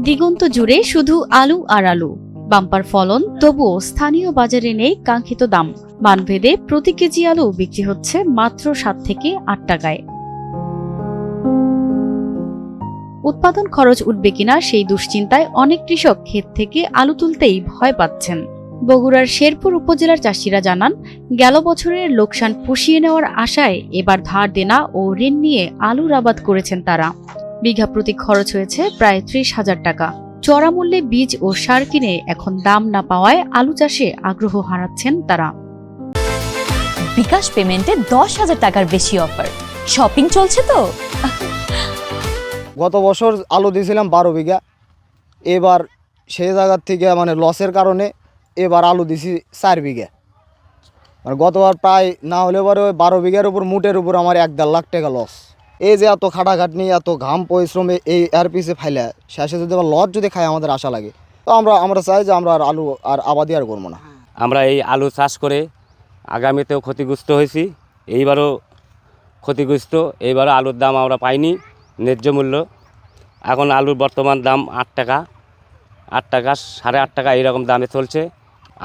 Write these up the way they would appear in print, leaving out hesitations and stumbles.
দিগন্ত জুড়ে শুধু আলু আর আলু, বাম্পার ফলন, তবুও স্থানীয় বাজারে নেই কাঙ্ক্ষিত দাম। মানভেদে প্রতি কেজি আলু বিক্রি হচ্ছে মাত্র 7 থেকে 8 টাকায়। উৎপাদন খরচ উঠবে কিনা সেই দুশ্চিন্তায় অনেক কৃষক ক্ষেত থেকে আলু তুলতেই ভয় পাচ্ছেন। বগুড়ার শেরপুর উপজেলার চাষিরা জানান, গেল বছরের লোকসান পুষিয়ে নেওয়ার আশায় এবার ধার দেনা ও ঋণ নিয়ে আলুর আবাদ করেছেন তারা। বিঘা প্রতি খরচ হয়েছে প্রায় 30,000 টাকা। চড়া মূল্যে বীজ ও সার কিনে এখন দাম না পাওয়ায় আলু চাষে আগ্রহ হারাচ্ছেন তারা। বিকাশ পেমেন্টে 10,000 টাকার বেশি অফার, শপিং চলছে তো। গত বছর আলু দিয়েছিলাম 12 বিঘা, এবার সেই জায়গার থেকে লসের কারণে এবার আলু দিছি 4 বিঘা। গতবার প্রায় না হলে পরে 12 বিঘার উপর মুটের উপর আমার 1-1.5 লাখ টাকা লস। এই যে এত খাটাখাটনি, এত ঘাম পরিশ্রমে এই এর পিছে ফাইলে শেষে যদি আবার লস যদি খায় আমাদের আশা লাগে, তো আমরা চাই যে আমরা আর আলু আর আবাদি আর করবো না। আমরা এই আলু চাষ করে আগামীতেও ক্ষতিগ্রস্ত হয়েছি, এইবারও ক্ষতিগ্রস্ত। এইবারও আলুর দাম আমরা পাইনি ন্যায্য মূল্য। এখন আলুর বর্তমান দাম 8 টাকা, 8.5 টাকা এইরকম দামে চলছে।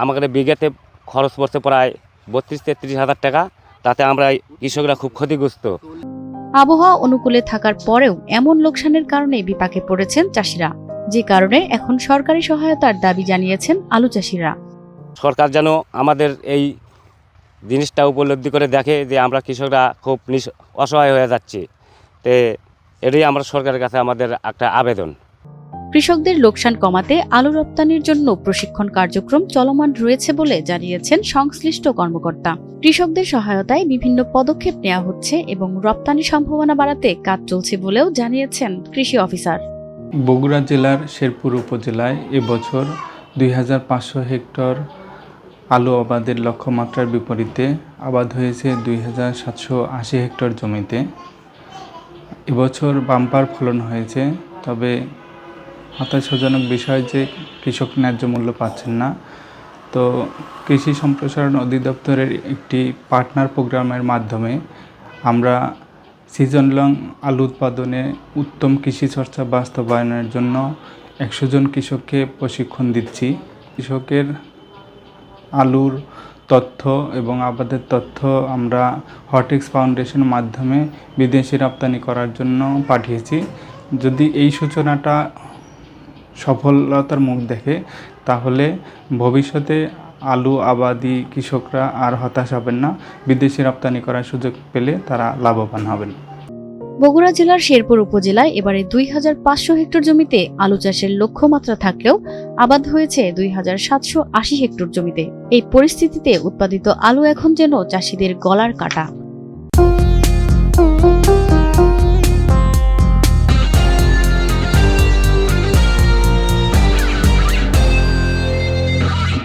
আমাদের বিঘাতে খরচ পড়ছে প্রায় 32-33 হাজার টাকা, তাতে আমরা কৃষকরা খুব ক্ষতিগ্রস্ত। আবহাওয়া অনুকূলে থাকার পরেও এমন লোকসানের কারণে বিপাকে পড়েছেন চাষিরা, যে কারণে এখন সরকারি সহায়তার দাবি জানিয়েছেন আলু চাষিরা। সরকার যেন আমাদের এই জিনিসটা উপলব্ধি করে দেখে যে আমরা কৃষকরা খুব অসহায় হয়ে যাচ্ছি। তো এটাই আমরা সরকারের কাছে আমাদের একটা আবেদন। কৃষকদের লোকসান কমাতে আলু রপ্তানির জন্য প্রশিক্ষণ কার্যক্রম চলমান রয়েছে বলে জানিয়েছেন সংশ্লিষ্ট কর্মকর্তা। কৃষকদের সহায়তায় বিভিন্ন পদক্ষেপ নেওয়া হচ্ছে এবং রপ্তানি সম্ভাবনা বাড়াতে কাজ চলছে বলেও জানিয়েছেন কৃষি অফিসার। বগুড়া জেলার শেরপুর উপজেলায় এবছর 2500 হেক্টর আলু আবাদের লক্ষ্যমাত্রার বিপরীতে আবাদ হয়েছে 2780 হেক্টর জমিতে। এবছর বাম্পার ফলন হয়েছে, তবে হতাশাজনক বিষয় যে কৃষক ন্যায্য মূল্য পাচ্ছেন না। তো কৃষি সম্প্রসারণ অধিদপ্তরের একটি পার্টনার প্রোগ্রামের মাধ্যমে আমরা সিজন লং আলু উৎপাদনে উত্তম কৃষি চর্চা বাস্তবায়নের জন্য 100 জন কৃষককে প্রশিক্ষণ দিচ্ছি। কৃষকের আলুর তথ্য এবং আবাদের তথ্য আমরা হটেক্স ফাউন্ডেশনের মাধ্যমে বিদেশে রপ্তানি করার জন্য পাঠিয়েছি। যদি এই সূচনাটা সফলতার মুখ দেখে, তাহলে ভবিষ্যতে আলু আবাদি কৃষকরা আর হতাশ হবেন না, বিদেশে রপ্তানি করার সুযোগ পেলে তারা লাভবান হবেন। বগুড়া জেলার শেরপুর উপজেলায় এবারে 2500 হেক্টর জমিতে আলু চাষের লক্ষ্যমাত্রা থাকলেও আবাদ হয়েছে 2780 হেক্টর জমিতে। এই পরিস্থিতিতে উৎপাদিত আলু এখন যেন চাষিদের গলার কাটা।